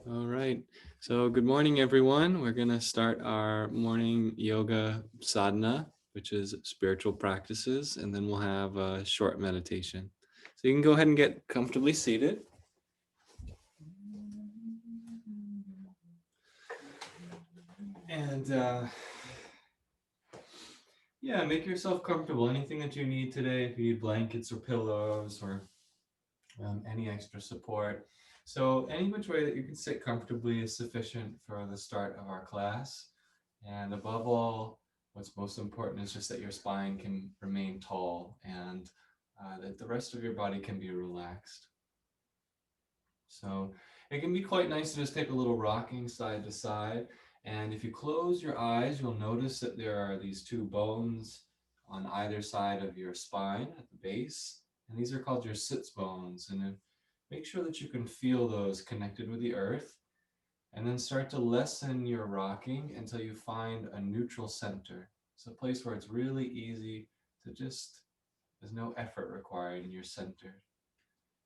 All right. So good morning, everyone. We're going to start our morning yoga sadhana, which is spiritual practices, and then we'll have a short meditation. So you can go ahead and get comfortably seated. And yeah, make yourself comfortable. Anything that you need today, if you need blankets or pillows or any extra support. So any which way that you can sit comfortably is sufficient for the start of our class. And above all, what's most important is just that your spine can remain tall and that the rest of your body can be relaxed. So it can be quite nice to just take a little rocking side to side. And if you close your eyes, you'll notice that there are these two bones on either side of your spine at the base. And these are called your sits bones. And make sure that you can feel those connected with the earth. And then start to lessen your rocking until you find a neutral center. It's a place where it's really easy to just, there's no effort required and you're centered.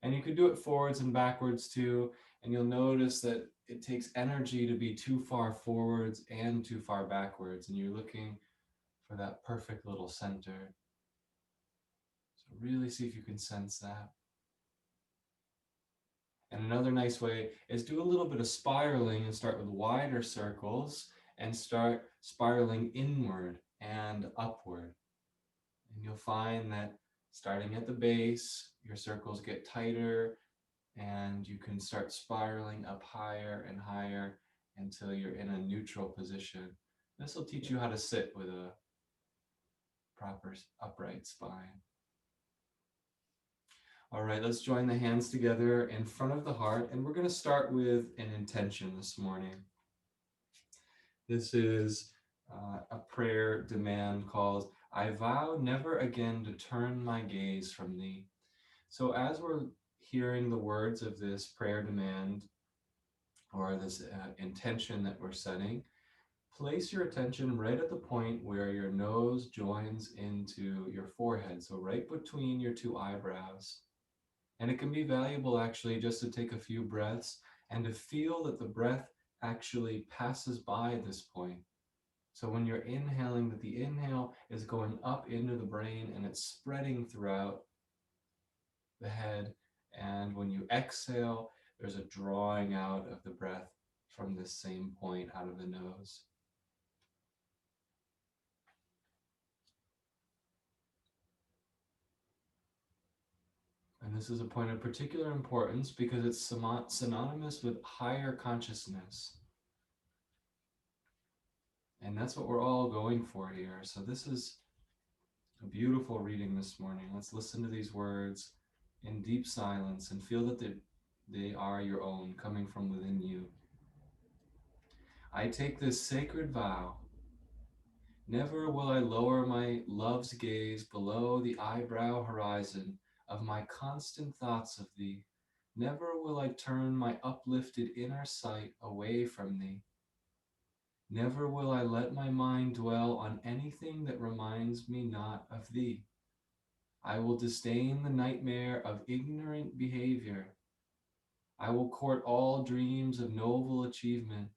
And you could do it forwards and backwards too. And you'll notice that it takes energy to be too far forwards and too far backwards. And you're looking for that perfect little center. So really see if you can sense that. And another nice way is do a little bit of spiraling and start with wider circles and start spiraling inward and upward. And you'll find that starting at the base, your circles get tighter and you can start spiraling up higher and higher until you're in a neutral position. This will teach you how to sit with a proper upright spine. All right, let's join the hands together in front of the heart, and we're going to start with an intention this morning. This is a prayer demand called, I vow never again to turn my gaze from thee. So as we're hearing the words of this prayer demand, or this intention that we're setting, place your attention right at the point where your nose joins into your forehead, so right between your two eyebrows. And it can be valuable actually just to take a few breaths and to feel that the breath actually passes by this point. So when you're inhaling, that the inhale is going up into the brain and it's spreading throughout the head. And when you exhale, there's a drawing out of the breath from this same point out of the nose. And this is a point of particular importance because it's synonymous with higher consciousness. And that's what we're all going for here. So this is a beautiful reading this morning. Let's listen to these words in deep silence and feel that they are your own, coming from within you. I take this sacred vow. Never will I lower my love's gaze below the eyebrow horizon of my constant thoughts of thee. Never will I turn my uplifted inner sight away from thee. Never will I let my mind dwell on anything that reminds me not of thee. I will disdain the nightmare of ignorant behavior. I will court all dreams of noble achievement,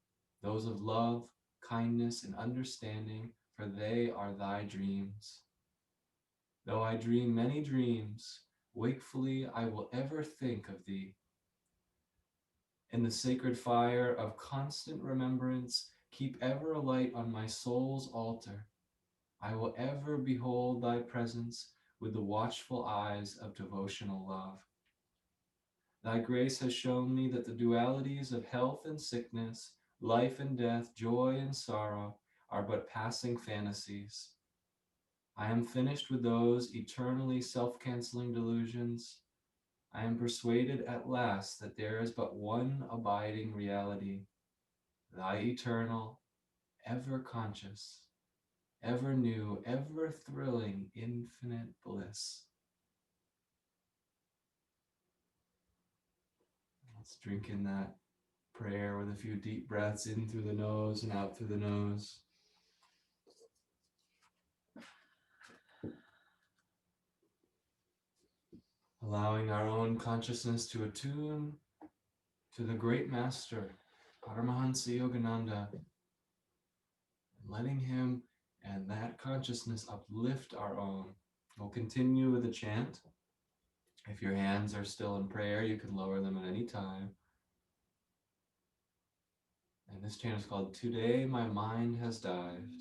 those of love, kindness, and understanding, for they are thy dreams. Though I dream many dreams, wakefully I will ever think of thee. In the sacred fire of constant remembrance, keep ever alight on my soul's altar. I will ever behold thy presence with the watchful eyes of devotional love. Thy grace has shown me that the dualities of health and sickness, life and death, joy and sorrow are but passing fantasies. I am finished with those eternally self-canceling delusions. I am persuaded at last that there is but one abiding reality, thy eternal, ever conscious, ever new, ever thrilling, infinite bliss. Let's drink in that prayer with a few deep breaths in through the nose and out through the nose. Allowing our own consciousness to attune to the great master Paramhansa Yogananda, letting him and that consciousness uplift our own. We'll continue with the chant. If your hands are still in prayer, you can lower them at any time. And this chant is called Today My Mind Has Dived.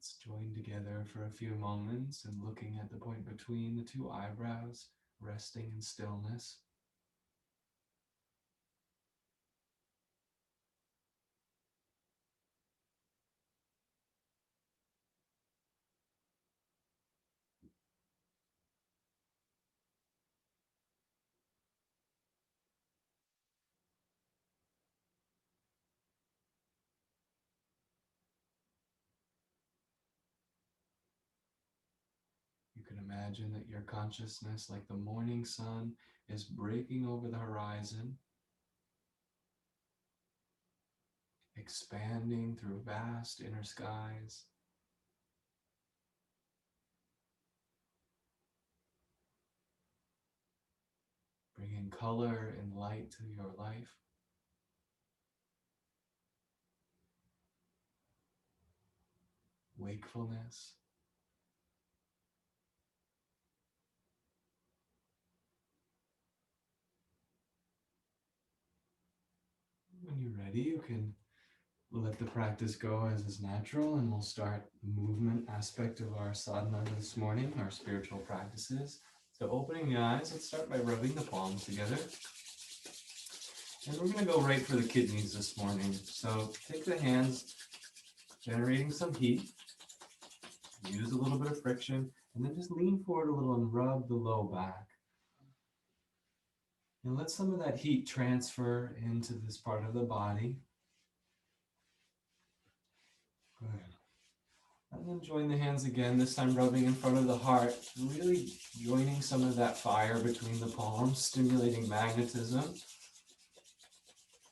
Let's join together for a few moments and looking at the point between the two eyebrows, resting in stillness. can imagine that your consciousness, like the morning sun, is breaking over the horizon, expanding through vast inner skies. Bringing color and light to your life. Wakefulness. When you're ready, you can let the practice go as is natural, and we'll start the movement aspect of our sadhana this morning, our spiritual practices. So opening the eyes, let's start by rubbing the palms together. And we're going to go right for the kidneys this morning. So take the hands, generating some heat. Use a little bit of friction, and then just lean forward a little and rub the low back. And let some of that heat transfer into this part of the body. Good. And then join the hands again, this time rubbing in front of the heart, really joining some of that fire between the palms, stimulating magnetism.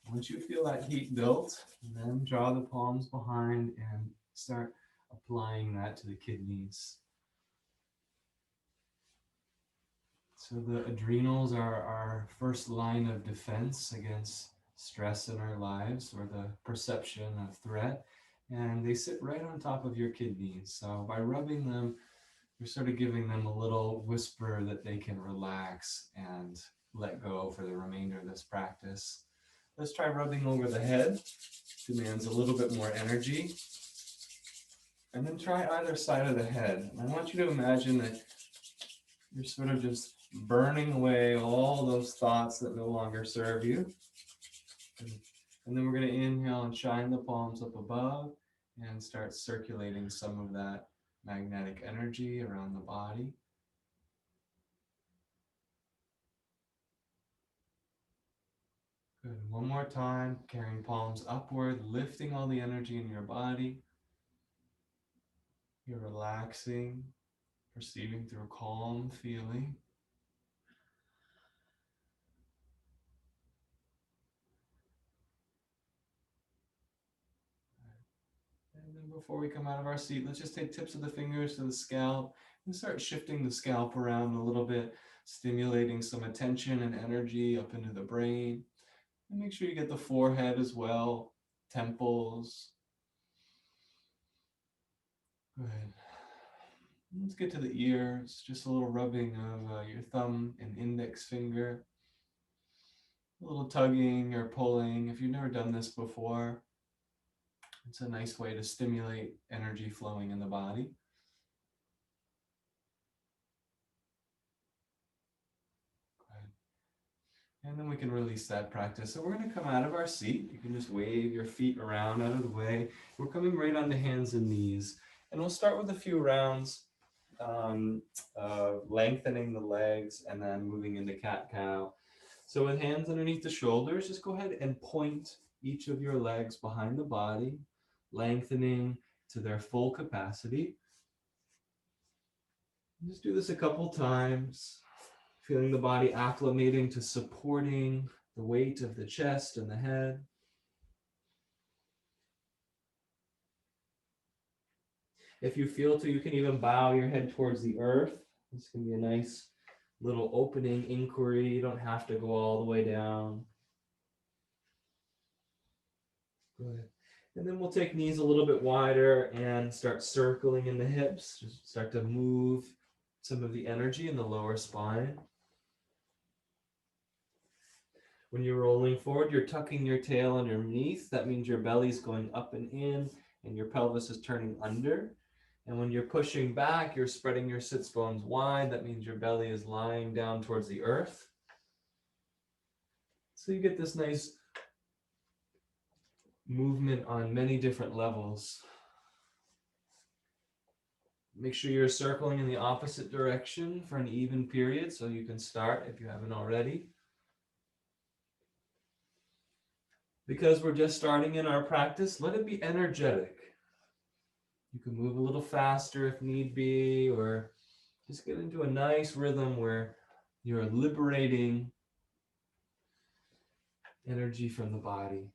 Once you feel that heat built, then draw the palms behind and start applying that to the kidneys. So the adrenals are our first line of defense against stress in our lives, or the perception of threat. And they sit right on top of your kidneys. So by rubbing them, you're sort of giving them a little whisper that they can relax and let go for the remainder of this practice. Let's try rubbing over the head. Demands a little bit more energy. And then try either side of the head. And I want you to imagine that you're sort of just burning away all those thoughts that no longer serve you. And then we're going to inhale and shine the palms up above and start circulating some of that magnetic energy around the body. Good. One more time, carrying palms upward, lifting all the energy in your body. You're relaxing, perceiving through calm feeling. And then before we come out of our seat, let's just take tips of the fingers to the scalp and start shifting the scalp around a little bit, stimulating some attention and energy up into the brain. And make sure you get the forehead as well, temples. Good. Let's get to the ears, just a little rubbing of your thumb and index finger. A little tugging or pulling. If you've never done this before, it's a nice way to stimulate energy flowing in the body. And then we can release that practice. So we're going to come out of our seat. You can just wave your feet around out of the way. We're coming right onto hands and knees. And we'll start with a few rounds, lengthening the legs and then moving into cat-cow. So with hands underneath the shoulders, just go ahead and point each of your legs behind the body, lengthening to their full capacity. Just do this a couple times. Feeling the body acclimating to supporting the weight of the chest and the head. If you feel to, you can even bow your head towards the earth. This can be a nice little opening inquiry. You don't have to go all the way down. Good. And then we'll take knees a little bit wider and start circling in the hips. Just start to move some of the energy in the lower spine. When you're rolling forward, you're tucking your tail underneath. That means your belly's going up and in, and your pelvis is turning under. And when you're pushing back, you're spreading your sits bones wide. That means your belly is lying down towards the earth. So you get this nice movement on many different levels. Make sure you're circling in the opposite direction for an even period, so you can start if you haven't already. Because we're just starting in our practice, let it be energetic. You can move a little faster if need be, or Just get into a nice rhythm where you're liberating energy from the body.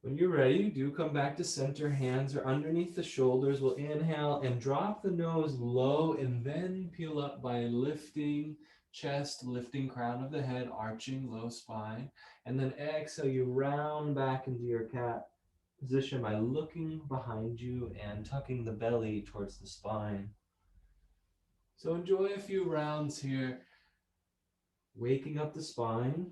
When you're ready, do come back to center. Hands are underneath the shoulders. We'll inhale and drop the nose low and then peel up by lifting chest, lifting crown of the head, arching low spine. And then exhale, you round back into your cat position by looking behind you and tucking the belly towards the spine. So enjoy a few rounds here, waking up the spine.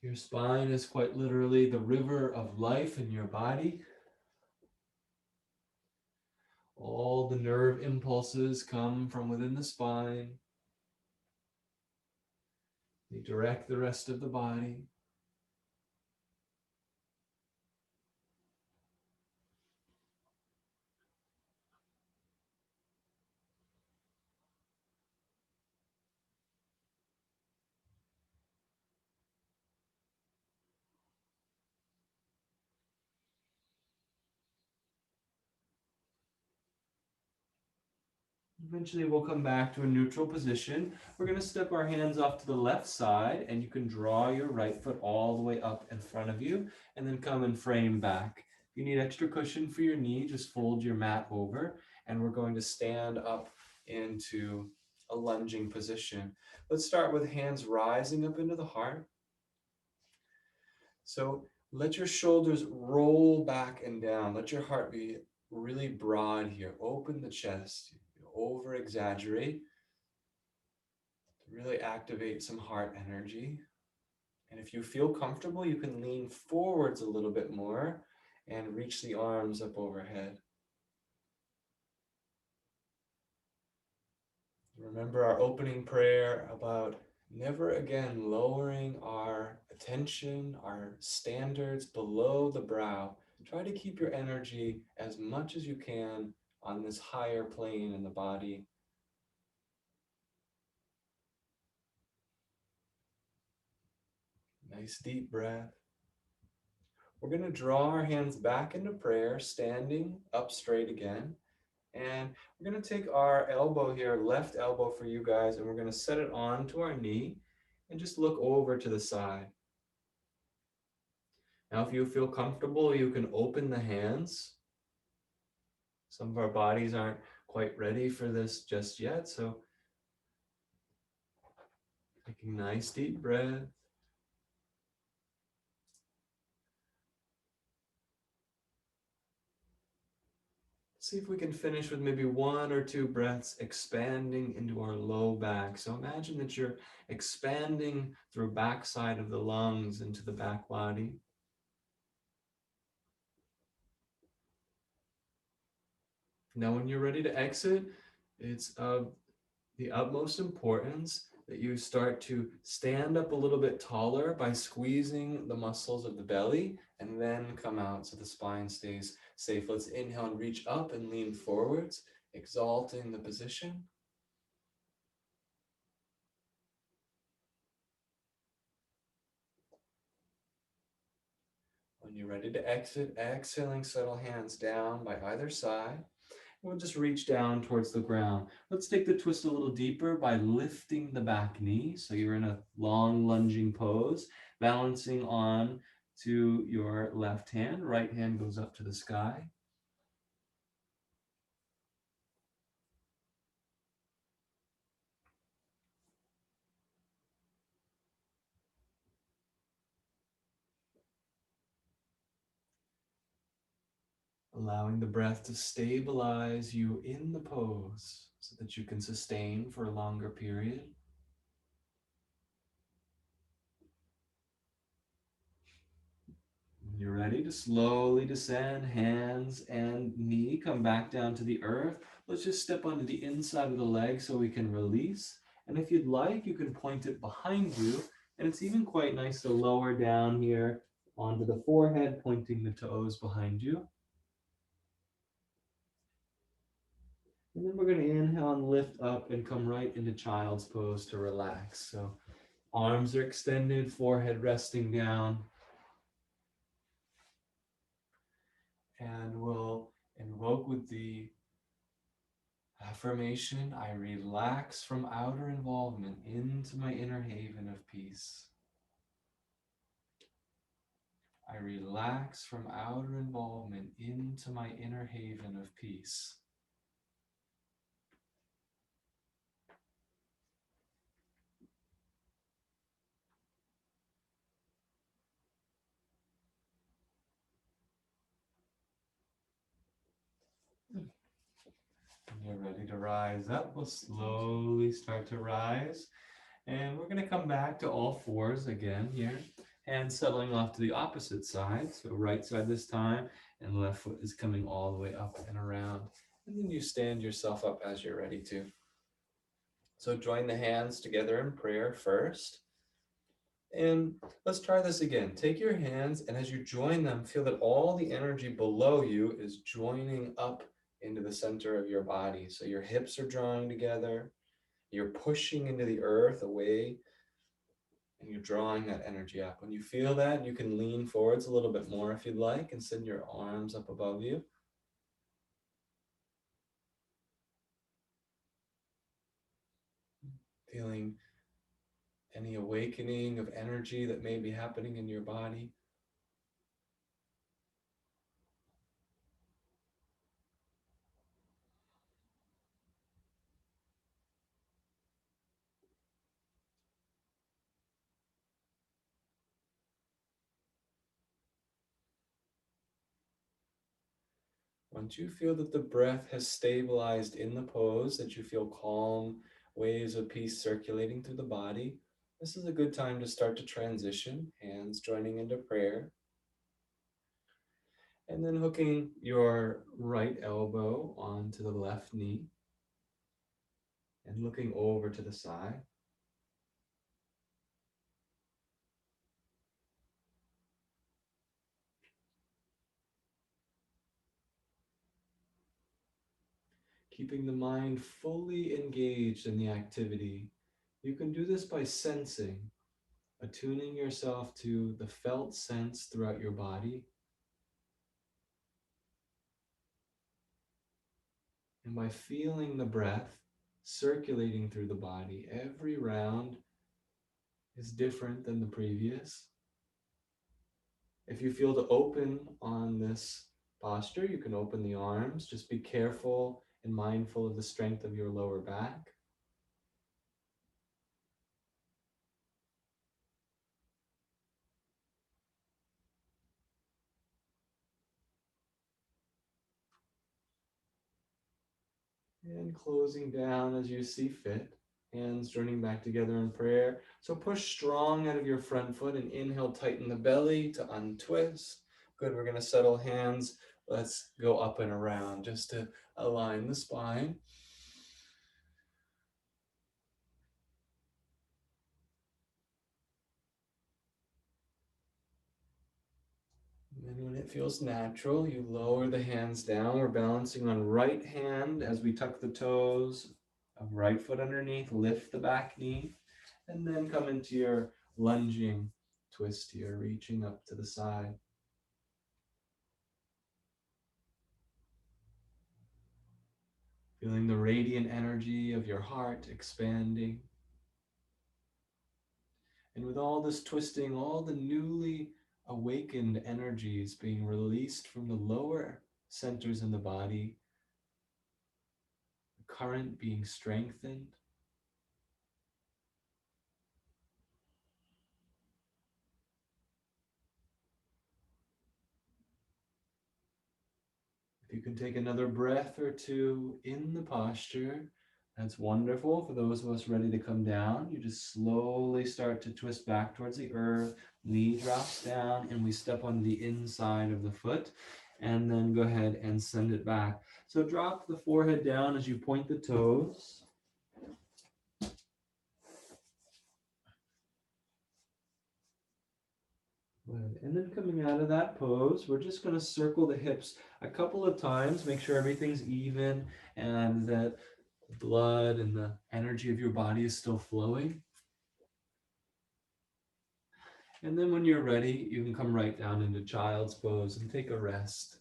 Your spine is quite literally the river of life in your body. All the nerve impulses come from within the spine. They direct the rest of the body. Eventually we'll come back to a neutral position. We're going to step our hands off to the left side, and you can draw your right foot all the way up in front of you and then come and frame back. If you need extra cushion for your knee, just fold your mat over, and we're going to stand up into a lunging position. Let's start with hands rising up into the heart. So let your shoulders roll back and down. Let your heart be really broad here. Open the chest. Over exaggerate to really activate some heart energy. And if you feel comfortable, you can lean forwards a little bit more and reach the arms up overhead. Remember our opening prayer about never again lowering our attention, our standards below the brow. Try to keep your energy as much as you can on this higher plane in the body. Nice deep breath. We're going to draw our hands back into prayer, standing up straight again. And we're going to take our elbow here, left elbow for you guys, and we're going to set it onto our knee and just look over to the side. Now, if you feel comfortable, you can open the hands. Some of our bodies aren't quite ready for this just yet, so taking a nice deep breath. See if we can finish with maybe 1 or 2 breaths expanding into our low back. So imagine that you're expanding through backside of the lungs into the back body. Now, when you're ready to exit, it's of the utmost importance that you start to stand up a little bit taller by squeezing the muscles of the belly and then come out so the spine stays safe. Let's inhale and reach up and lean forwards, exalting the position. When you're ready to exit, exhaling, settle hands down by either side. We'll just reach down towards the ground. Let's take the twist a little deeper by lifting the back knee. So you're in a long lunging pose, balancing on to your left hand. Right hand goes up to the sky. Allowing the breath to stabilize you in the pose so that you can sustain for a longer period. When you're ready to slowly descend, hands and knee come back down to the earth. Let's just step onto the inside of the leg so we can release. And if you'd like, you can point it behind you. And it's even quite nice to lower down here onto the forehead, pointing the toes behind you. And then we're going to inhale and lift up and come right into child's pose to relax. So arms are extended, forehead resting down. And we'll invoke with the affirmation, I relax from outer involvement into my inner haven of peace. I relax from outer involvement into my inner haven of peace. When you're ready to rise up, we'll slowly start to rise. And we're going to come back to all fours again here. Hands settling off to the opposite side. So right side this time, and left foot is coming all the way up and around. And then you stand yourself up as you're ready to. So join the hands together in prayer first. And let's try this again. Take your hands, and as you join them, feel that all the energy below you is joining up into the center of your body. So your hips are drawing together, you're pushing into the earth away, and you're drawing that energy up. When you feel that, you can lean forwards a little bit more if you'd like, and send your arms up above you. Feeling any awakening of energy that may be happening in your body. Once you feel that the breath has stabilized in the pose, that you feel calm waves of peace circulating through the body, this is a good time to start to transition, hands joining into prayer. And then hooking your right elbow onto the left knee and looking over to the side. Keeping the mind fully engaged in the activity. You can do this by sensing, attuning yourself to the felt sense throughout your body, and by feeling the breath circulating through the body. Every round is different than the previous. If you feel to open on this posture, you can open the arms. Just be careful and mindful of the strength of your lower back. And closing down as you see fit. Hands joining back together in prayer. So push strong out of your front foot and inhale, tighten the belly to untwist. Good, we're gonna settle hands. Let's go up and around just to align the spine. And when it feels natural, you lower the hands down. We're balancing on right hand as we tuck the toes of right foot underneath, lift the back knee, and then come into your lunging twist here, reaching up to the side. Feeling the radiant energy of your heart expanding. And with all this twisting, all the newly awakened energies being released from the lower centers in the body, the current being strengthened. If you can take another breath or two in the posture, that's wonderful. For those of us ready to come down, you just slowly start to twist back towards the earth, knee drops down, and we step on the inside of the foot, and then go ahead and send it back. So drop the forehead down as you point the toes. Good. And then coming out of that pose, we're just going to circle the hips a couple of times, make sure everything's even and that the blood and the energy of your body is still flowing. And then when you're ready, you can come right down into child's pose and take a rest.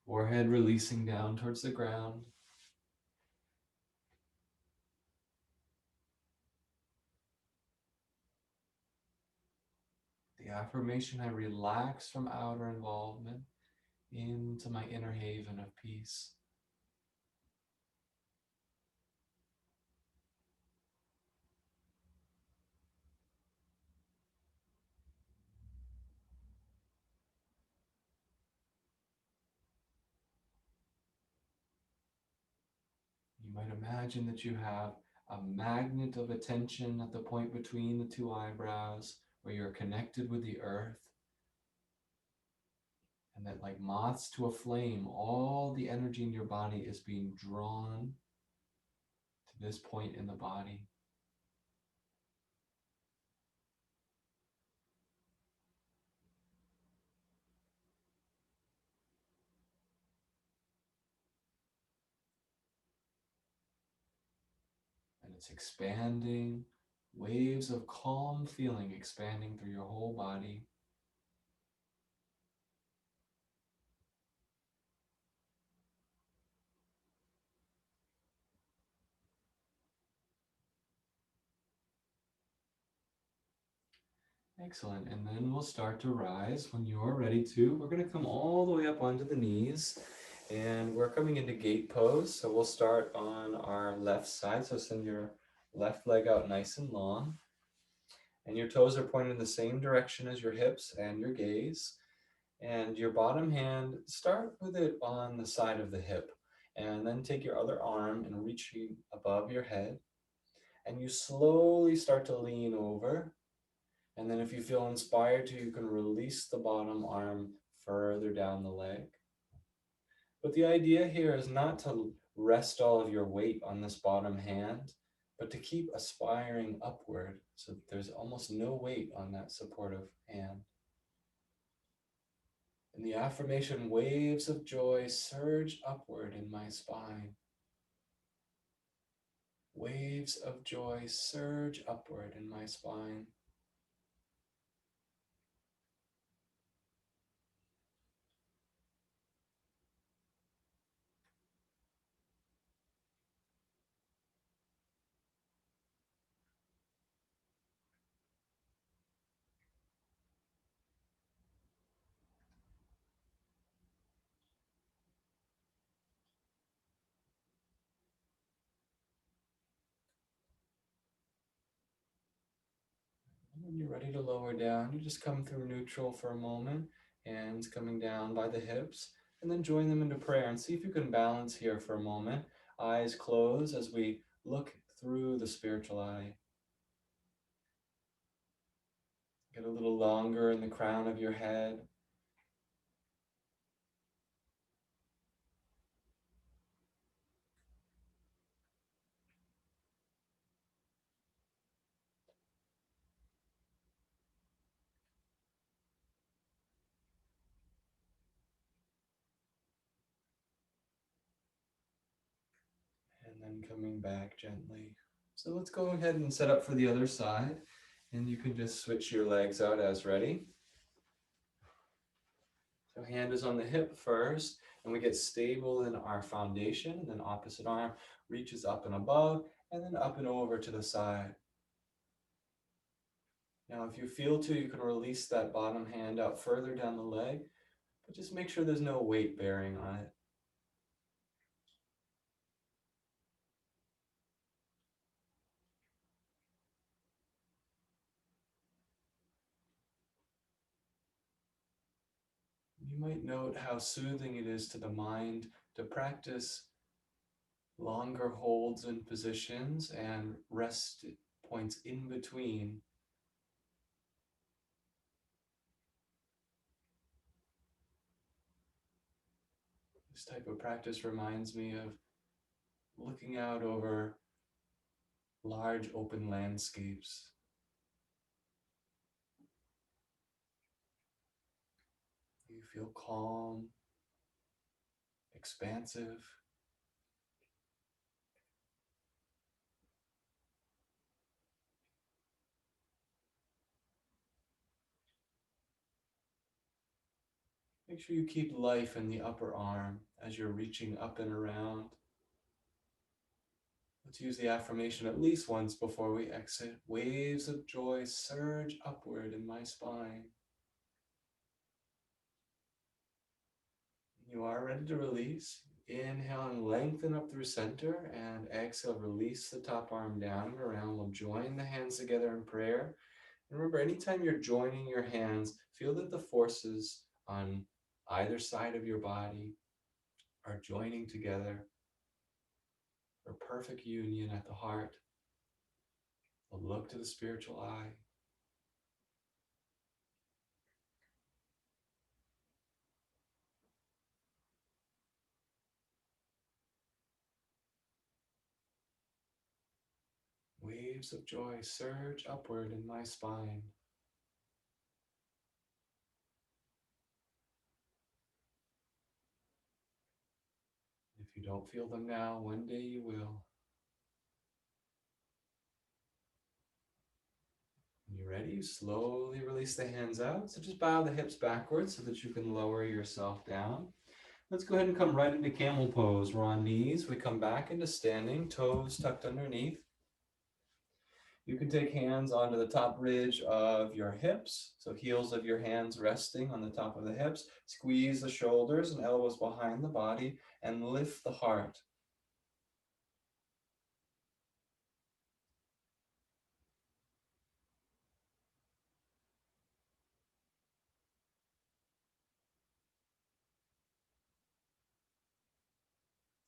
Forehead releasing down towards the ground. The affirmation, I relax from outer involvement into my inner haven of peace. You might imagine that you have a magnet of attention at the point between the two eyebrows where you're connected with the earth. And that, like moths to a flame, all the energy in your body is being drawn to this point in the body. And it's expanding, waves of calm feeling expanding through your whole body. Excellent. And then we'll start to rise when you're ready to. We're going to come all the way up onto the knees. And we're coming into gate pose. So we'll start on our left side. So send your left leg out nice and long. And your toes are pointed in the same direction as your hips and your gaze. And your bottom hand, start with it on the side of the hip. And then take your other arm and reach above your head. And you slowly start to lean over. And then if you feel inspired to, you can release the bottom arm further down the leg. But the idea here is not to rest all of your weight on this bottom hand, but to keep aspiring upward so that there's almost no weight on that supportive hand. And the affirmation, waves of joy surge upward in my spine. Waves of joy surge upward in my spine. When you're ready to lower down, you just come through neutral for a moment, hands coming down by the hips, and then join them into prayer and see if you can balance here for a moment. Eyes closed as we look through the spiritual eye. Get a little longer in the crown of your head. And then coming back gently. So let's go ahead and set up for the other side. And you can just switch your legs out as ready. So hand is on the hip first, and we get stable in our foundation, and then opposite arm reaches up and above, and then up and over to the side. Now, if you feel to, you can release that bottom hand out further down the leg, but just make sure there's no weight bearing on it. You might note how soothing it is to the mind to practice longer holds and positions and rest points in between. This type of practice reminds me of looking out over large open landscapes. You feel calm, expansive. Make sure you keep life in the upper arm as you're reaching up and around. Let's use the affirmation at least once before we exit. Waves of joy surge upward in my spine. You are ready to release. Inhale and lengthen up through center, and exhale, release the top arm down and around. We'll join the hands together in prayer. And remember, anytime you're joining your hands, feel that the forces on either side of your body are joining together for perfect union at the heart. We'll look to the spiritual eye. Waves of joy surge upward in my spine. If you don't feel them now, one day you will. When you're ready, slowly release the hands out. So just bow the hips backwards so that you can lower yourself down. Let's go ahead and come right into camel pose. We're on knees. We come back into standing, toes tucked underneath. You can take hands onto the top ridge of your hips, so heels of your hands resting on the top of the hips. Squeeze the shoulders and elbows behind the body and lift the heart.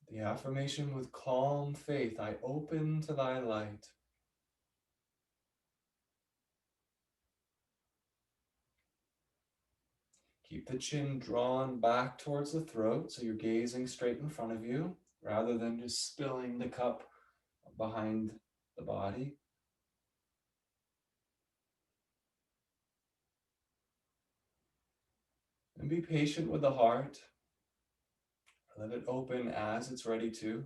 The affirmation: with calm faith, I open to thy light. Keep the chin drawn back towards the throat, so you're gazing straight in front of you, rather than just spilling the cup behind the body. And be patient with the heart. Let it open as it's ready to.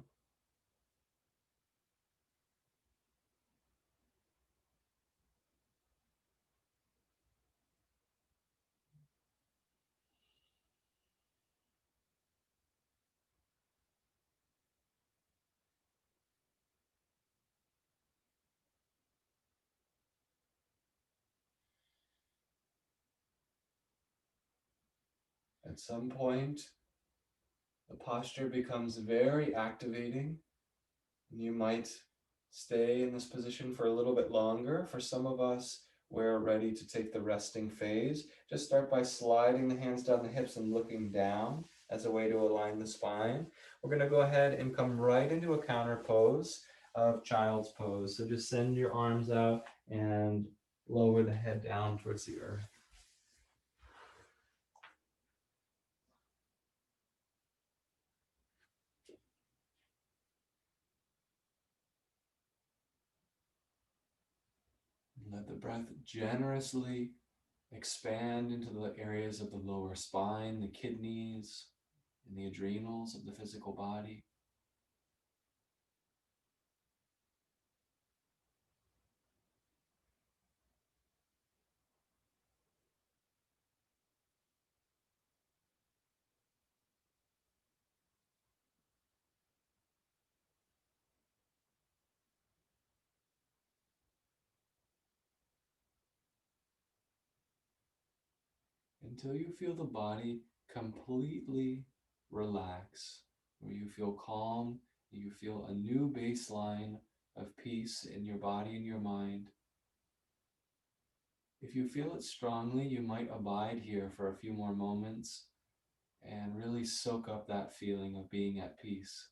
At some point, the posture becomes very activating. You might stay in this position for a little bit longer. For some of us, we're ready to take the resting phase. Just start by sliding the hands down the hips and looking down as a way to align the spine. We're going to go ahead and come right into a counter pose of child's pose. So just send your arms out and lower the head down towards the earth. Let the breath generously expand into the areas of the lower spine, the kidneys, and the adrenals of the physical body. Until you feel the body completely relax, where you feel calm, you feel a new baseline of peace in your body and your mind. If you feel it strongly, you might abide here for a few more moments and really soak up that feeling of being at peace.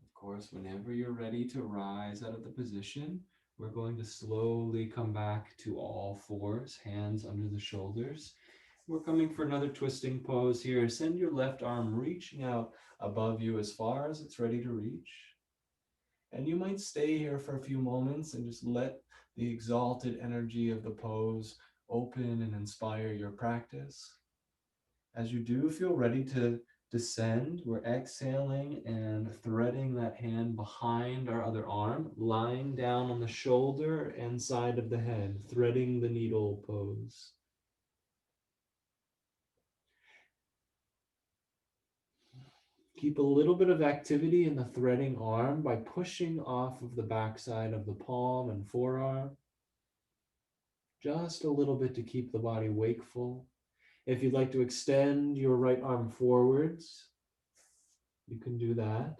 Of course, whenever you're ready to rise out of the position, we're going to slowly come back to all fours, hands under the shoulders. We're coming for another twisting pose here. Send your left arm reaching out above you as far as it's ready to reach. And you might stay here for a few moments and just let the exalted energy of the pose open and inspire your practice. As you do feel ready to descend. We're exhaling and threading that hand behind our other arm, lying down on the shoulder and side of the head, threading the needle pose. Keep a little bit of activity in the threading arm by pushing off of the backside of the palm and forearm. Just a little bit to keep the body wakeful. If you'd like to extend your right arm forwards, you can do that.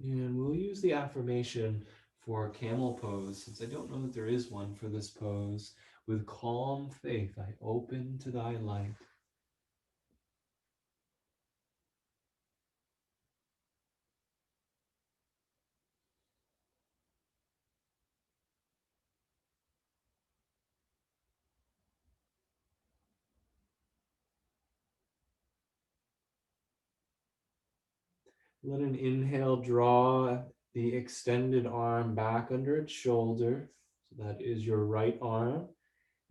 And we'll use the affirmation for camel pose, since I don't know that there is one for this pose. With calm faith, I open to thy light. Let an inhale draw the extended arm back under its shoulder. So that is your right arm.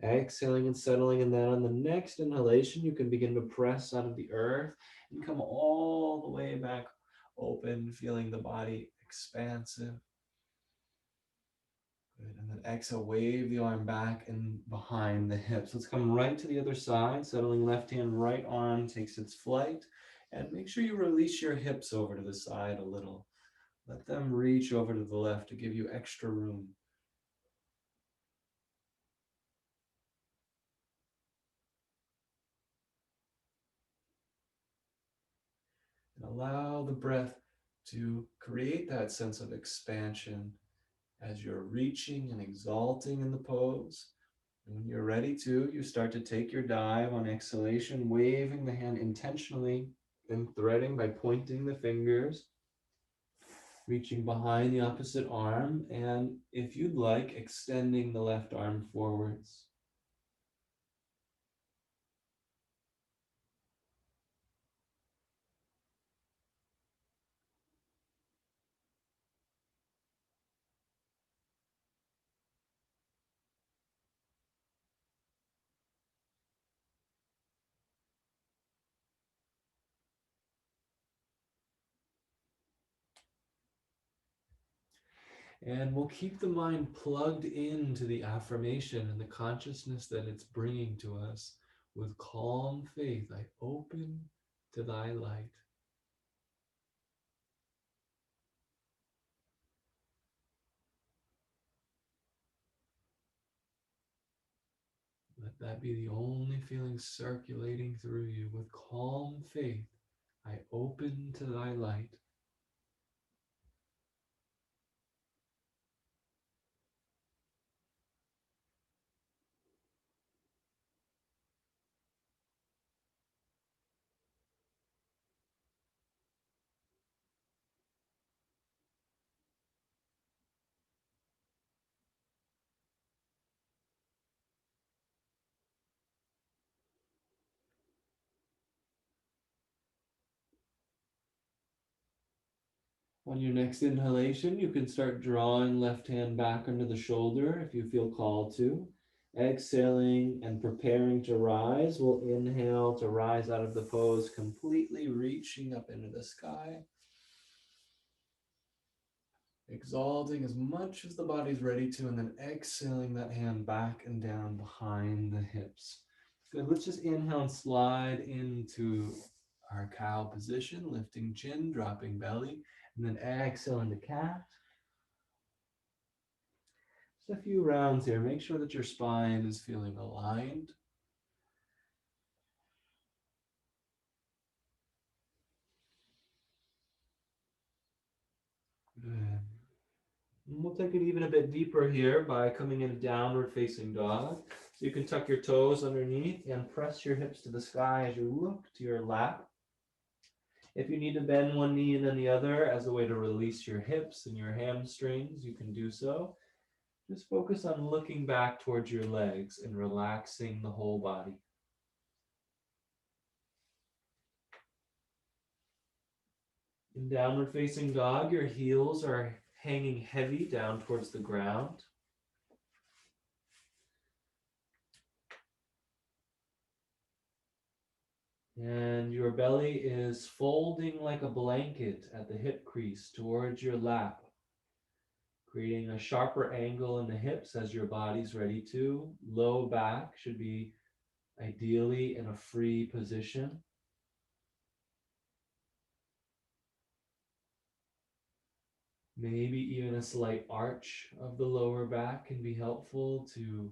Exhaling and settling, and then on the next inhalation, you can begin to press out of the earth and come all the way back open, feeling the body expansive. Good. And then exhale, wave the arm back and behind the hips. Let's come right to the other side, settling left hand, right arm takes its flight. And make sure you release your hips over to the side a little. Let them reach over to the left to give you extra room. And allow the breath to create that sense of expansion as you're reaching and exalting in the pose. And when you're ready to, you start to take your dive on exhalation, waving the hand intentionally and threading by pointing the fingers, reaching behind the opposite arm, and if you'd like, extending the left arm forwards. And we'll keep the mind plugged into the affirmation and the consciousness that it's bringing to us. With calm faith, I open to thy light. Let that be the only feeling circulating through you. With calm faith, I open to thy light. On your next inhalation, you can start drawing left hand back under the shoulder if you feel called to. Exhaling and preparing to rise, we'll inhale to rise out of the pose, completely reaching up into the sky. Exalting as much as the body's ready to, and then exhaling that hand back and down behind the hips. Good, let's just inhale and slide into our cow position, lifting chin, dropping belly, and then exhale into cat. Just a few rounds here. Make sure that your spine is feeling aligned. Good. And we'll take it even a bit deeper here by coming in a downward facing dog. So you can tuck your toes underneath and press your hips to the sky as you look to your lap. If you need to bend one knee and then the other as a way to release your hips and your hamstrings, you can do so. Just focus on looking back towards your legs and relaxing the whole body. In downward facing dog, your heels are hanging heavy down towards the ground. And your belly is folding like a blanket at the hip crease towards your lap, creating a sharper angle in the hips as your body's ready to. Low back should be ideally in a free position. Maybe even a slight arch of the lower back can be helpful to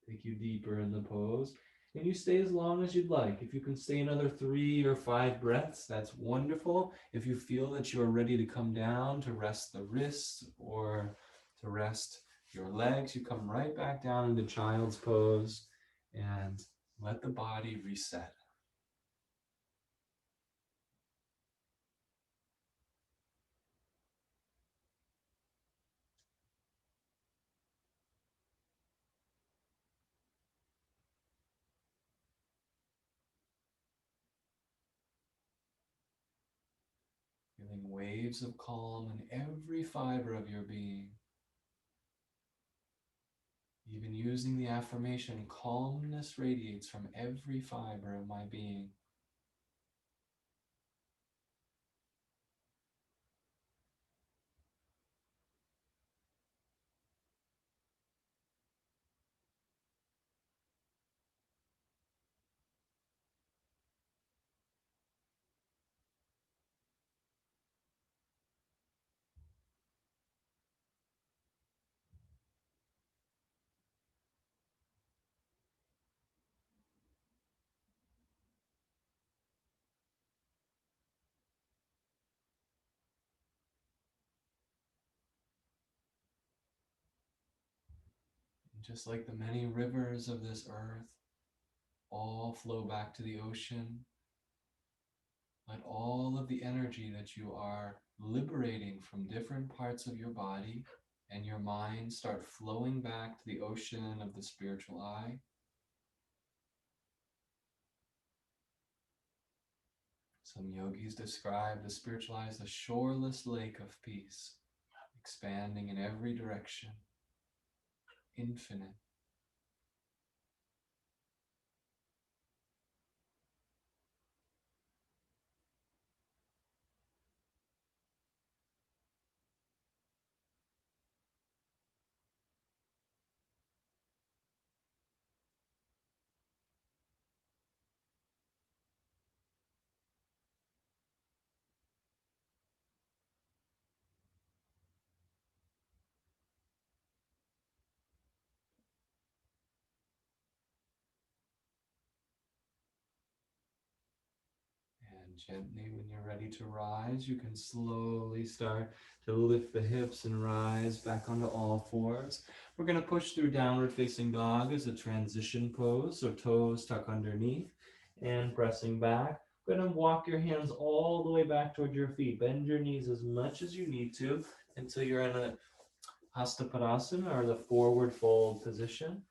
take you deeper in the pose. And you stay as long as you'd like. If you can stay another 3 or 5 breaths, that's wonderful. If you feel that you're ready to come down to rest the wrists or to rest your legs, you come right back down into child's pose and let the body reset. Feeling waves of calm in every fiber of your being. Even using the affirmation, calmness radiates from every fiber of my being. And just like the many rivers of this earth all flow back to the ocean, let all of the energy that you are liberating from different parts of your body and your mind start flowing back to the ocean of the spiritual eye. Some yogis describe the spiritual eye as a shoreless lake of peace, expanding in every direction, infinite. And gently, when you're ready to rise, you can slowly start to lift the hips and rise back onto all fours. We're going to push through downward facing dog as a transition pose, so toes tuck underneath and pressing back. Going to walk your hands all the way back toward your feet. Bend your knees as much as you need to until you're in a Hasta or the forward fold position.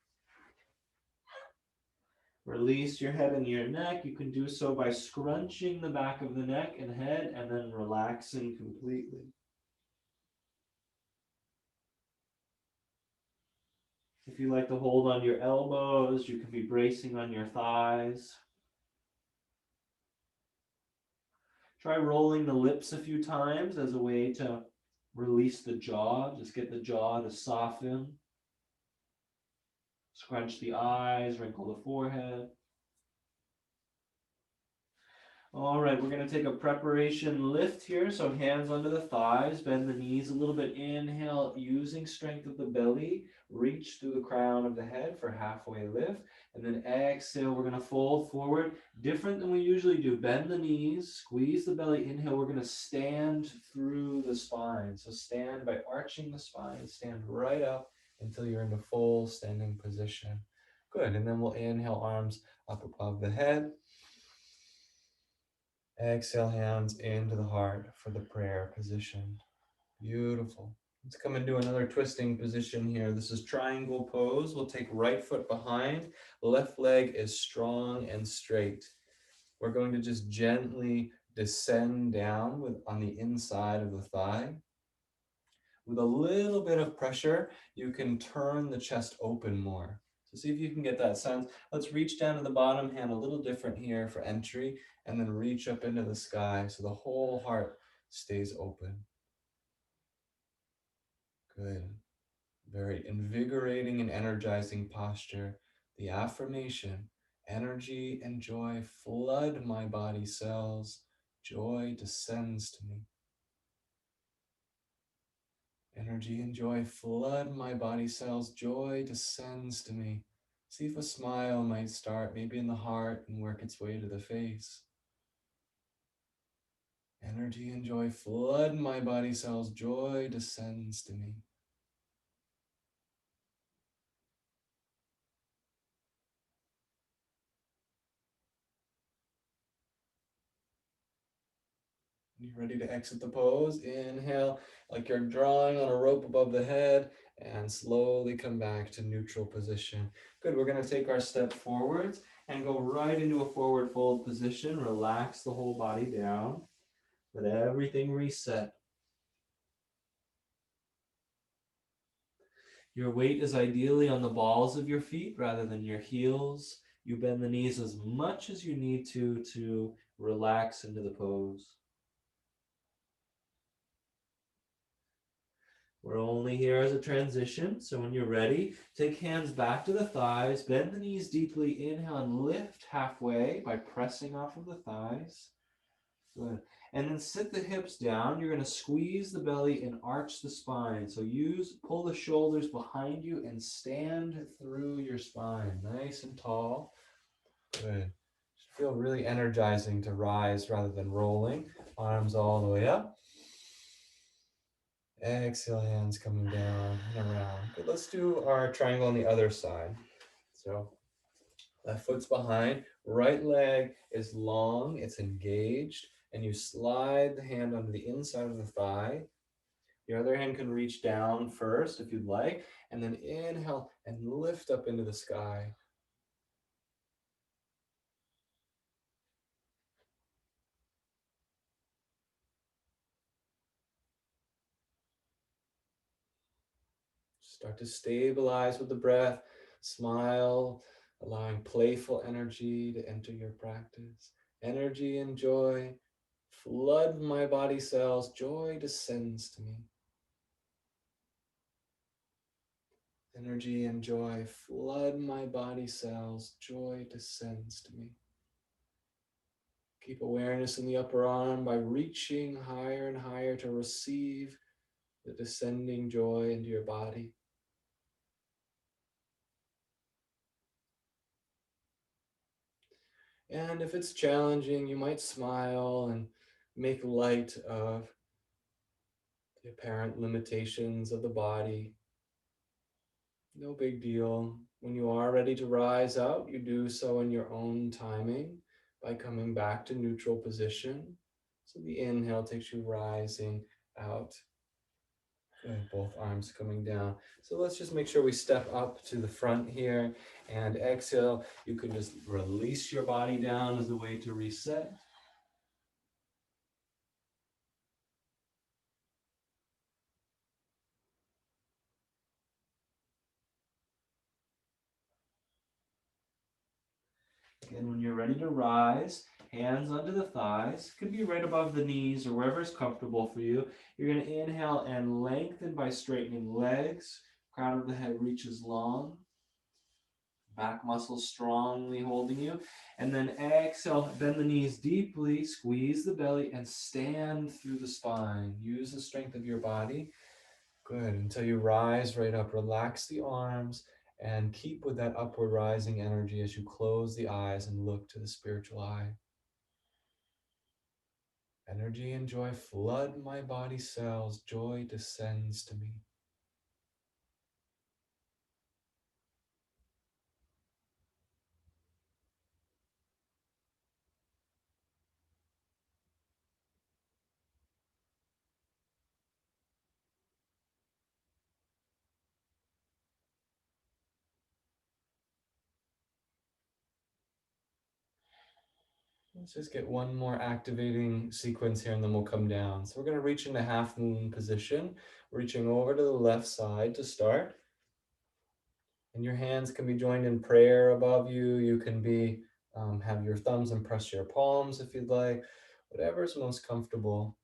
Release your head and your neck. You can do so by scrunching the back of the neck and head and then relaxing completely. If you like to hold on your elbows, you can be bracing on your thighs. Try rolling the lips a few times as a way to release the jaw. Just get the jaw to soften. Scrunch the eyes, wrinkle the forehead. All right, we're going to take a preparation lift here. So hands under the thighs, bend the knees a little bit. Inhale, using strength of the belly. Reach through the crown of the head for halfway lift. And then exhale, we're going to fold forward. Different than we usually do. Bend the knees, squeeze the belly. Inhale, we're going to stand through the spine. So stand by arching the spine. Stand right up until you're in a full standing position. Good. And then we'll inhale, arms up above the head. Exhale, hands into the heart for the prayer position. Beautiful. Let's come and do another twisting position here. This is triangle pose. We'll take right foot behind, left leg is strong and straight. We're going to just gently descend down on the inside of the thigh. With a little bit of pressure, you can turn the chest open more. So see if you can get that sense. Let's reach down to the bottom, hand a little different here for entry, and then reach up into the sky so the whole heart stays open. Good. Very invigorating and energizing posture. The affirmation, energy and joy flood my body cells. Joy descends to me. Energy and joy flood my body cells. Joy descends to me. See if a smile might start maybe in the heart and work its way to the face. Energy and joy flood my body cells. Joy descends to me. You're ready to exit the pose. Inhale, like you're drawing on a rope above the head, and slowly come back to neutral position. Good, we're gonna take our step forwards and go right into a forward fold position. Relax the whole body down. Let everything reset. Your weight is ideally on the balls of your feet rather than your heels. You bend the knees as much as you need to relax into the pose. We're only here as a transition, so when you're ready, take hands back to the thighs, bend the knees deeply, inhale and lift halfway by pressing off of the thighs. Good. And then sit the hips down. You're going to squeeze the belly and arch the spine. So pull the shoulders behind you and stand through your spine. Nice and tall. Good. Should feel really energizing to rise rather than rolling. Arms all the way up. Exhale, hands coming down and around. Good. Let's do our triangle on the other side. So left foot's behind, right leg is long, it's engaged, and you slide the hand onto the inside of the thigh. Your other hand can reach down first if you'd like, and then inhale and lift up into the sky. Start to stabilize with the breath. Smile, allowing playful energy to enter your practice. Energy and joy flood my body cells. Joy descends to me. Energy and joy flood my body cells. Joy descends to me. Keep awareness in the upper arm by reaching higher and higher to receive the descending joy into your body. And if it's challenging, you might smile and make light of the apparent limitations of the body. No big deal. When you are ready to rise out, you do so in your own timing by coming back to neutral position. So the inhale takes you rising out. Good. Both arms coming down. So let's just make sure we step up to the front here and exhale. You can just release your body down as a way to reset. And when you're ready to rise, hands under the thighs, could be right above the knees or wherever is comfortable for you. You're going to inhale and lengthen by straightening legs. Crown of the head reaches long. Back muscles strongly holding you. And then exhale, bend the knees deeply, squeeze the belly, and stand through the spine. Use the strength of your body. Good. Until you rise right up. Relax the arms and keep with that upward rising energy as you close the eyes and look to the spiritual eye. Energy and joy flood my body cells. Joy descends to me. Let's just get one more activating sequence here and then we'll come down. So we're going to reach into half moon position, reaching over to the left side to start. And your hands can be joined in prayer above you. You can be have your thumbs and press your palms if you'd like, whatever is most comfortable.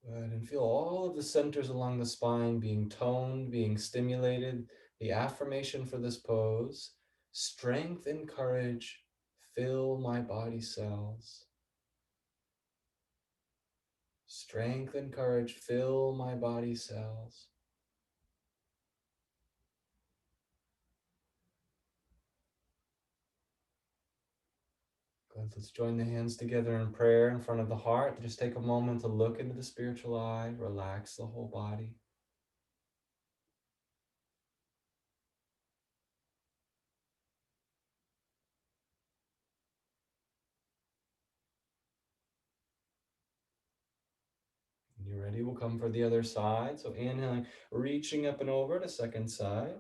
Good, and feel all of the centers along the spine being toned, being stimulated. The affirmation for this pose: strength and courage fill my body cells. Strength and courage fill my body cells. Good. Let's join the hands together in prayer in front of the heart. Just take a moment to look into the spiritual eye, relax the whole body. When you're ready, we'll come for the other side. So inhaling, reaching up and over to second side.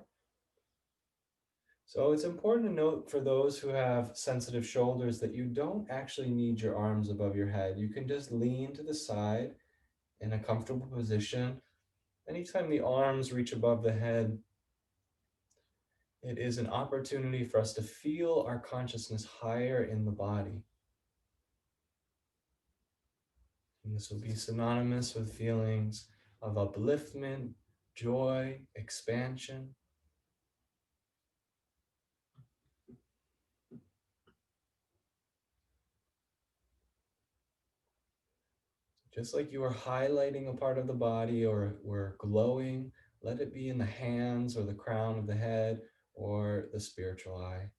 So it's important to note for those who have sensitive shoulders that you don't actually need your arms above your head. You can just lean to the side in a comfortable position. Anytime the arms reach above the head, it is an opportunity for us to feel our consciousness higher in the body. And this will be synonymous with feelings of upliftment, joy, expansion. Just like you are highlighting a part of the body or we're glowing, let it be in the hands or the crown of the head or the spiritual eye.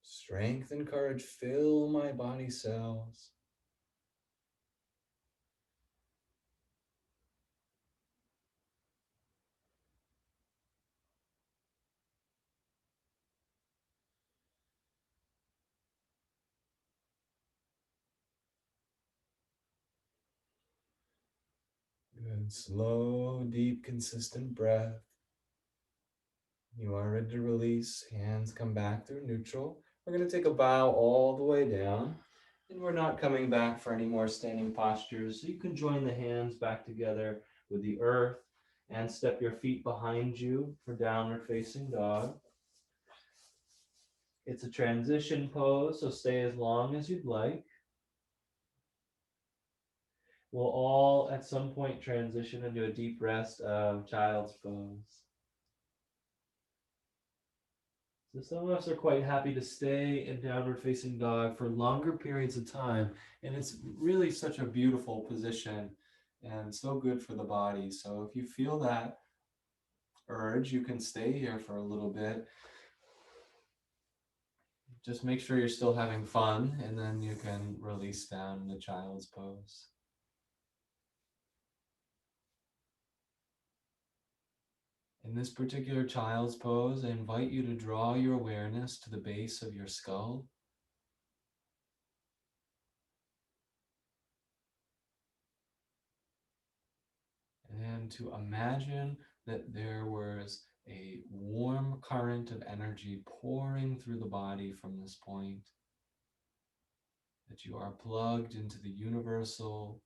Strength and courage fill my body cells. Good. Slow, deep, consistent breath. You are ready to release. Hands come back through neutral. We're going to take a bow all the way down. And we're not coming back for any more standing postures. So you can join the hands back together with the earth and step your feet behind you for downward facing dog. It's a transition pose, so stay as long as you'd like. We'll all at some point transition into a deep rest of child's pose. So some of us are quite happy to stay in downward facing dog for longer periods of time. And it's really such a beautiful position and so good for the body. So if you feel that urge, you can stay here for a little bit. Just make sure you're still having fun, and then you can release down into child's pose. In this particular child's pose, I invite you to draw your awareness to the base of your skull. And to imagine that there was a warm current of energy pouring through the body from this point, that you are plugged into the universal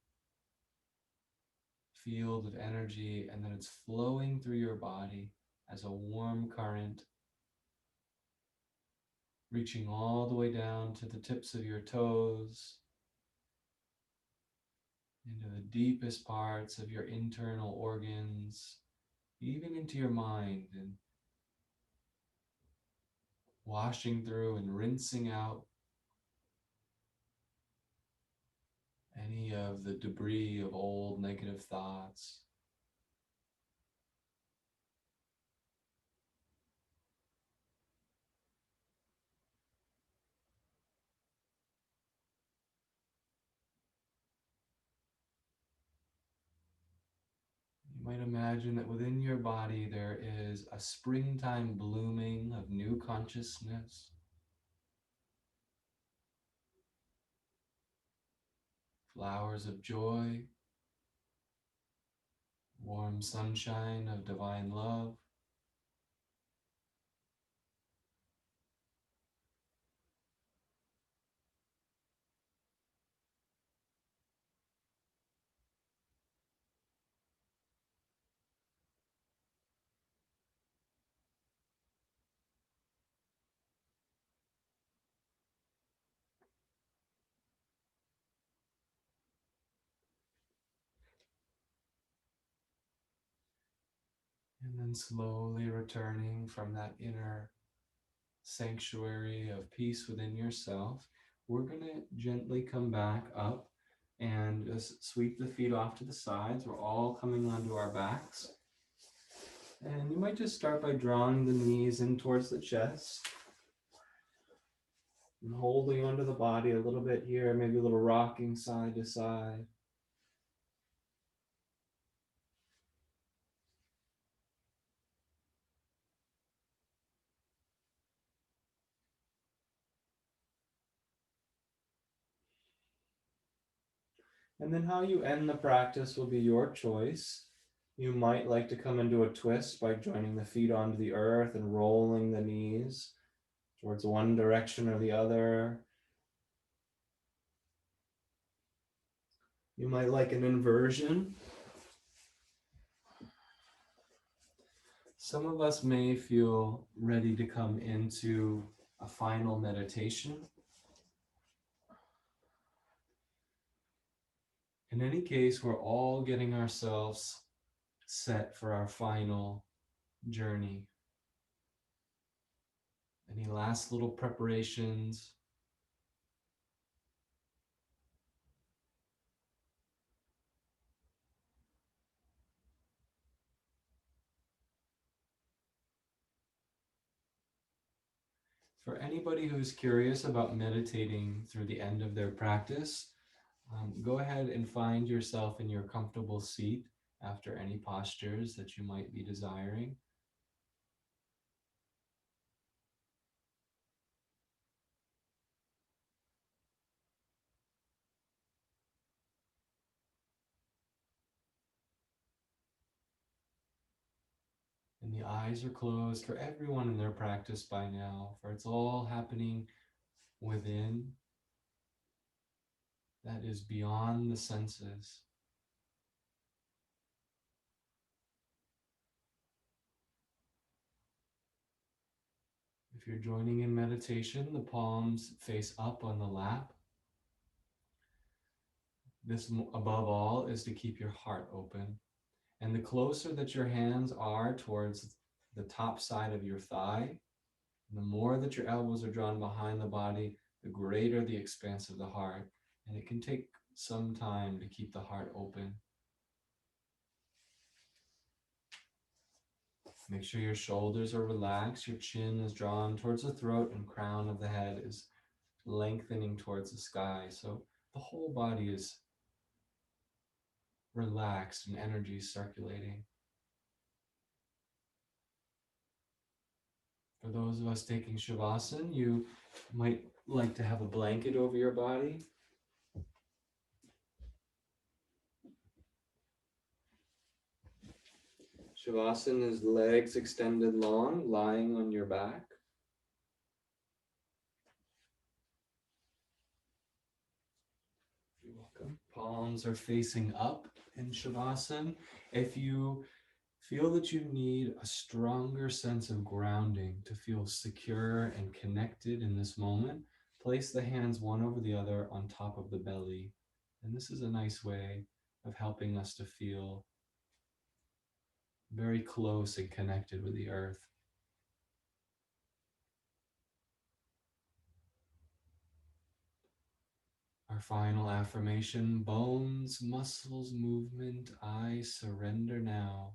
field of energy, and that it's flowing through your body as a warm current, reaching all the way down to the tips of your toes, into the deepest parts of your internal organs, even into your mind, and washing through and rinsing out any of the debris of old negative thoughts. You might imagine that within your body there is a springtime blooming of new consciousness, flowers of joy, warm sunshine of divine love. And then slowly returning from that inner sanctuary of peace within yourself, we're going to gently come back up and just sweep the feet off to the sides. We're all coming onto our backs. And you might just start by drawing the knees in towards the chest and holding onto the body a little bit here, maybe a little rocking side to side. And then how you end the practice will be your choice. You might like to come into a twist by joining the feet onto the earth and rolling the knees towards one direction or the other. You might like an inversion. Some of us may feel ready to come into a final meditation. In any case, we're all getting ourselves set for our final journey. Any last little preparations? For anybody who's curious about meditating through the end of their practice, go ahead and find yourself in your comfortable seat after any postures that you might be desiring. And the eyes are closed for everyone in their practice by now, for it's all happening within, that is beyond the senses. If you're joining in meditation, the palms face up on the lap. This, above all, is to keep your heart open. And the closer that your hands are towards the top side of your thigh, the more that your elbows are drawn behind the body, the greater the expanse of the heart. And it can take some time to keep the heart open. Make sure your shoulders are relaxed, your chin is drawn towards the throat, and crown of the head is lengthening towards the sky. So the whole body is relaxed and energy circulating. For those of us taking Shavasana, you might like to have a blanket over your body. Shavasana is legs extended long, lying on your back. You're welcome. Palms are facing up in Shavasana. If you feel that you need a stronger sense of grounding to feel secure and connected in this moment, place the hands one over the other on top of the belly. And this is a nice way of helping us to feel very close and connected with the earth. Our final affirmation: bones, muscles, movement, I surrender now.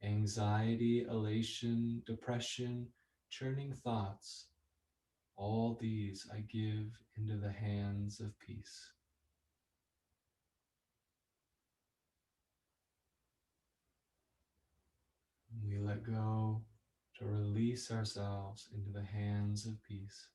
Anxiety, elation, depression, churning thoughts, all these I give into the hands of peace. We let go to release ourselves into the hands of peace.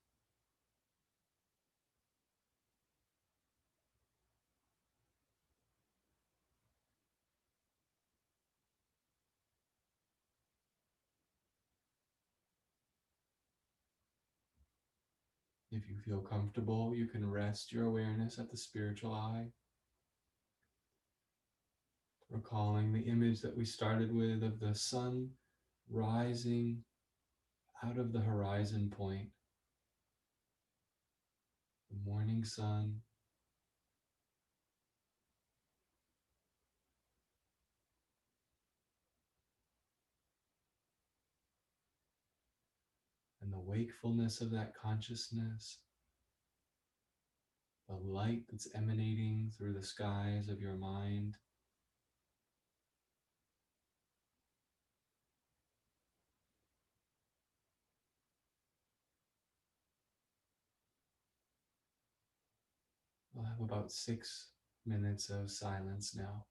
If you feel comfortable, you can rest your awareness at the spiritual eye, recalling the image that we started with of the sun rising out of the horizon point, the morning sun, and the wakefulness of that consciousness, the light that's emanating through the skies of your mind. We'll have about 6 minutes of silence now.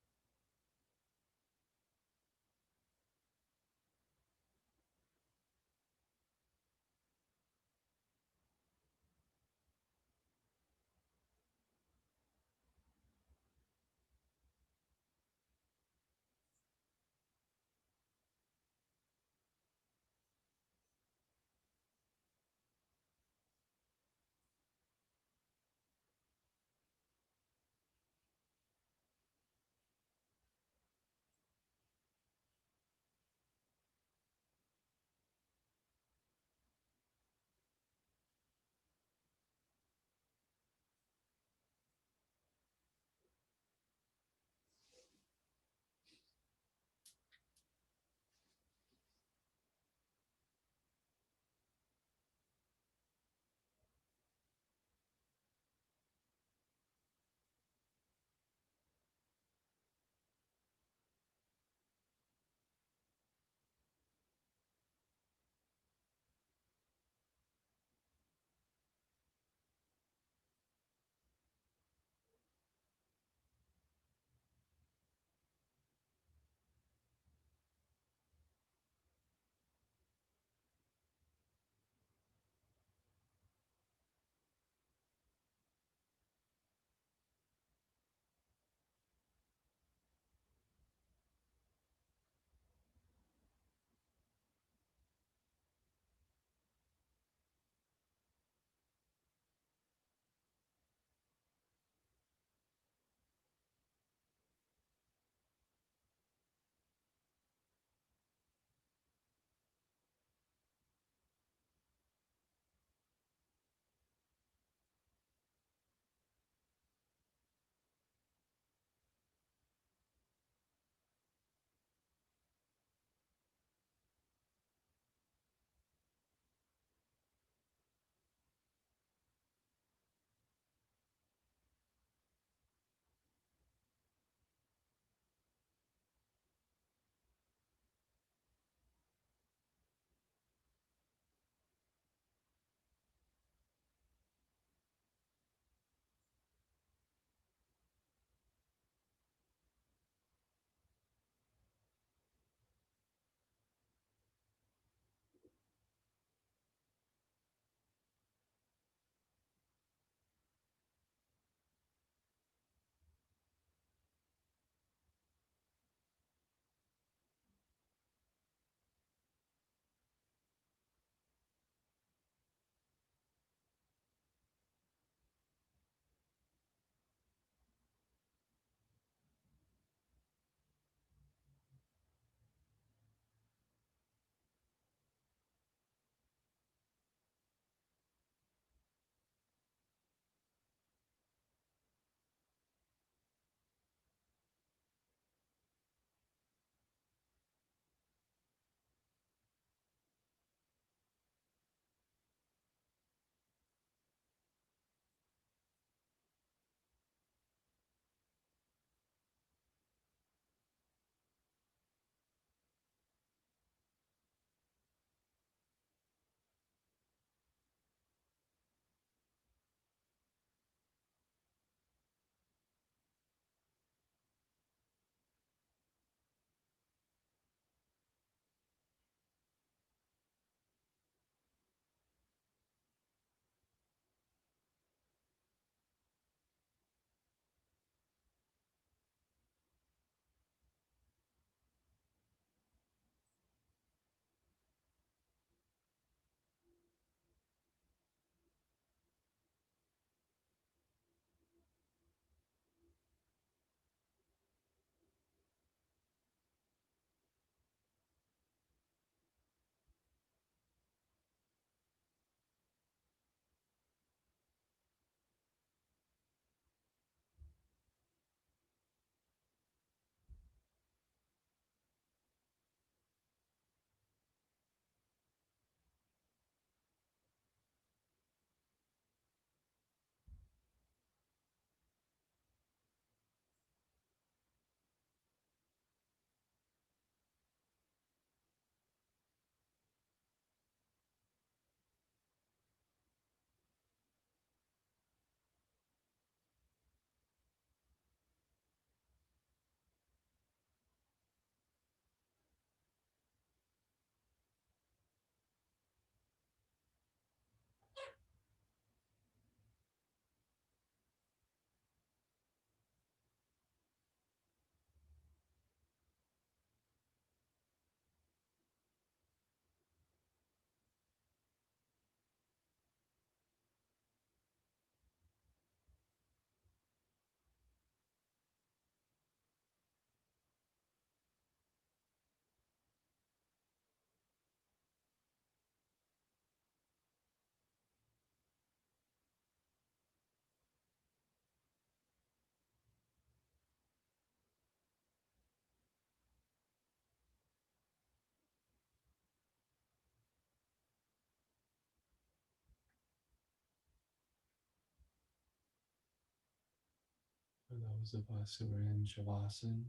Those of us who are in Shavasana,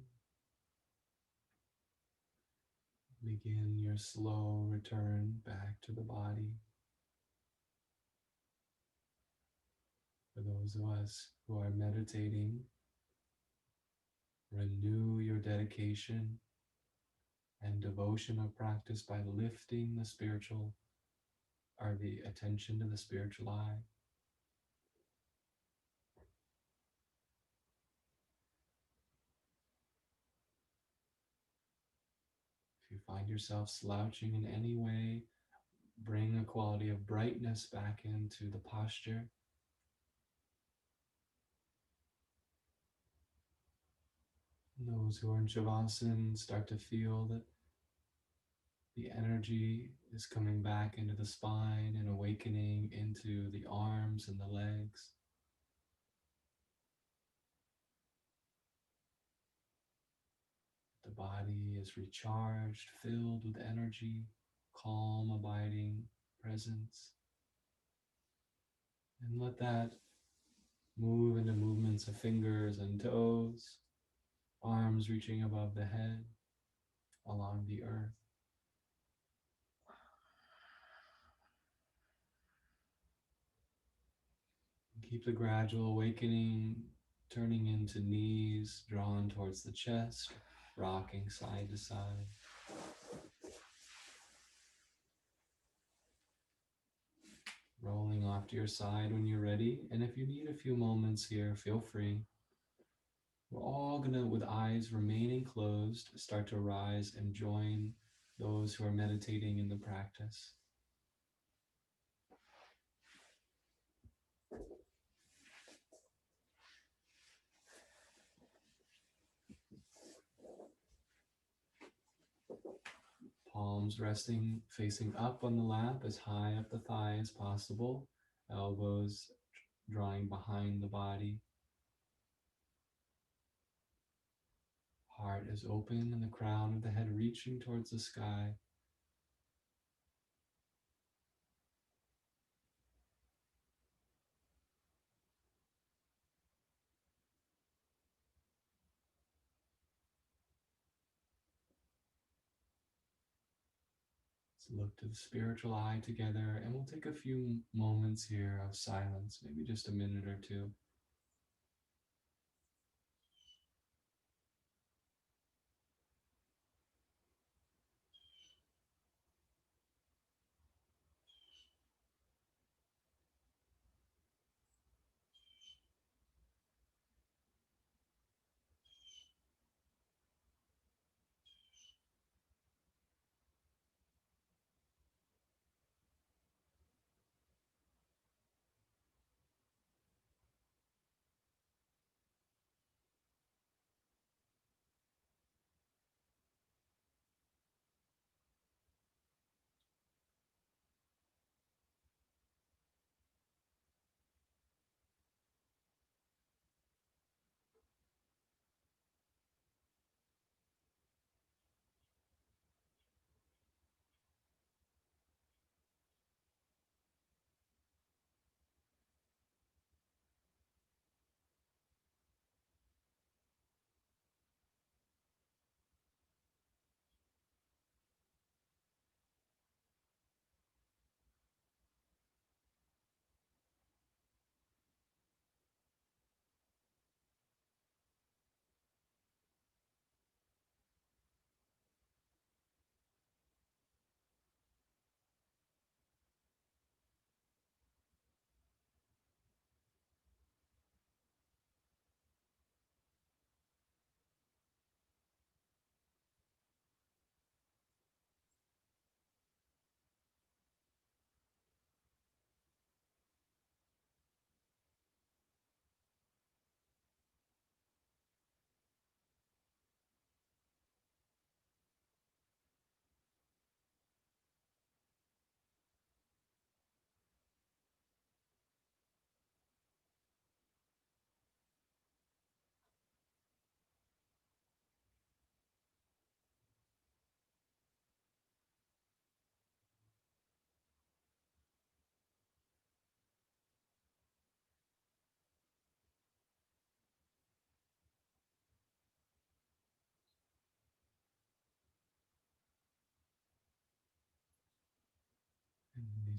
begin your slow return back to the body. For those of us who are meditating, renew your dedication and devotion of practice by lifting the spiritual or the attention to the spiritual eye. If you find yourself slouching in any way, bring a quality of brightness back into the posture. Those who are in Shavasana start to feel that the energy is coming back into the spine and awakening into the arms and the legs. The body is recharged, filled with energy, calm, abiding presence. And let that move into movements of fingers and toes, arms reaching above the head, along the earth. Keep the gradual awakening turning into knees drawn towards the chest, rocking side to side. Rolling off to your side when you're ready. And if you need a few moments here, feel free. We're all gonna, with eyes remaining closed, start to rise and join those who are meditating in the practice. Palms resting, facing up on the lap, as high up the thigh as possible. Elbows drawing behind the body. Heart is open and the crown of the head reaching towards the sky. Let's look to the spiritual eye together, and we'll take a few moments here of silence, maybe just a minute or two.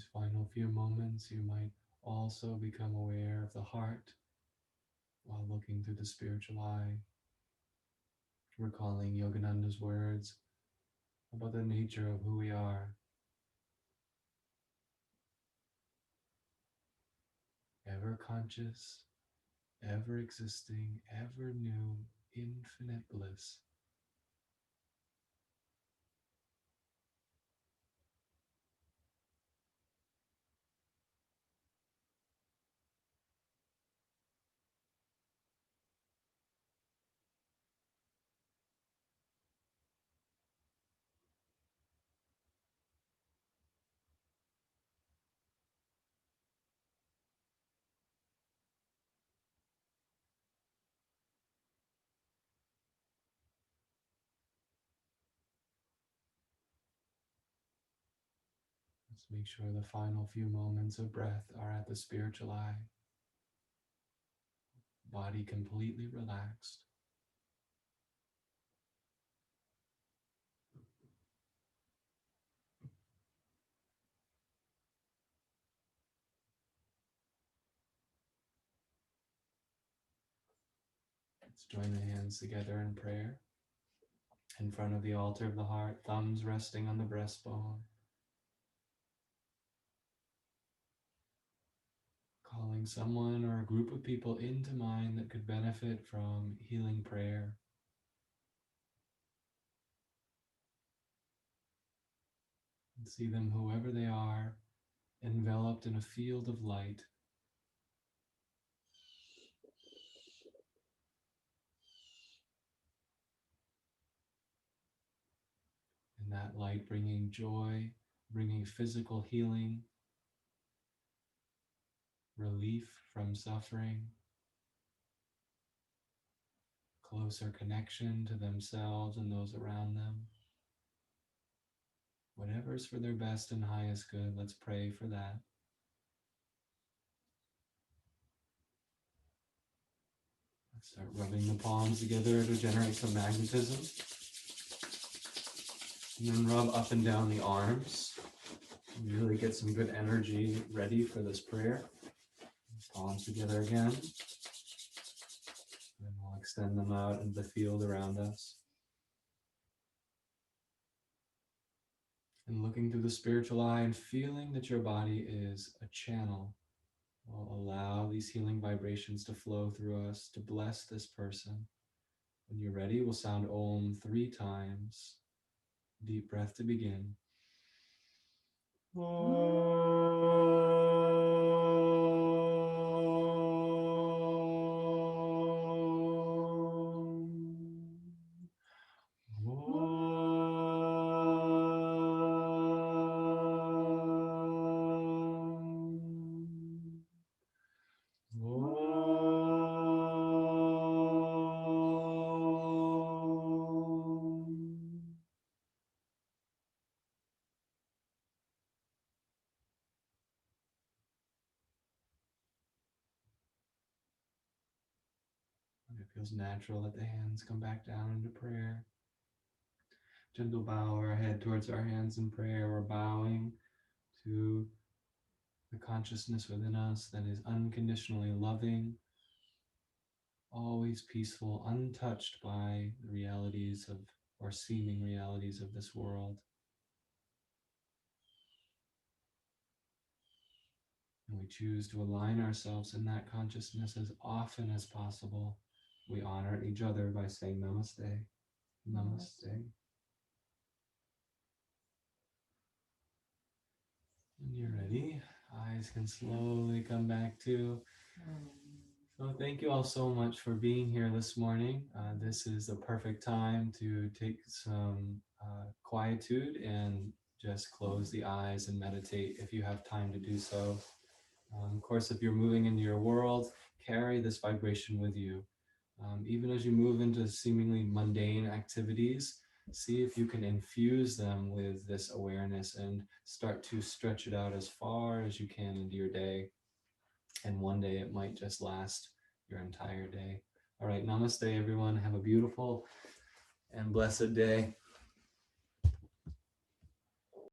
these final few moments, you might also become aware of the heart while looking through the spiritual eye, recalling Yogananda's words about the nature of who we are, ever conscious, ever existing, ever new, infinite bliss. Let's make sure the final few moments of breath are at the spiritual eye, body completely relaxed. Let's join the hands together in prayer. In front of the altar of the heart, thumbs resting on the breastbone. Calling someone or a group of people into mind that could benefit from healing prayer. And see them, whoever they are, enveloped in a field of light. And that light bringing joy, bringing physical healing, relief from suffering, closer connection to themselves and those around them. Whatever's for their best and highest good, let's pray for that. Let's start rubbing the palms together to generate some magnetism. And then rub up and down the arms. Really get some good energy ready for this prayer. Palms together again. And we'll extend them out into the field around us. And looking through the spiritual eye and feeling that your body is a channel will allow these healing vibrations to flow through us to bless this person. When you're ready, we'll sound Om 3 times. Deep breath to begin. It feels natural. Let the hands come back down into prayer. Gentle bow our head towards our hands in prayer. We're bowing to the consciousness within us that is unconditionally loving, always peaceful, untouched by the realities of, or seeming realities of this world. And we choose to align ourselves in that consciousness as often as possible. We honor each other by saying namaste, namaste. When you're ready, eyes can slowly come back to. So thank you all so much for being here this morning. This is the perfect time to take some quietude and just close the eyes and meditate if you have time to do so. Of course, if you're moving into your world, carry this vibration with you. Even as you move into seemingly mundane activities, see if you can infuse them with this awareness and start to stretch it out as far as you can into your day. And one day it might just last your entire day. All right, namaste, everyone. Have a beautiful and blessed day.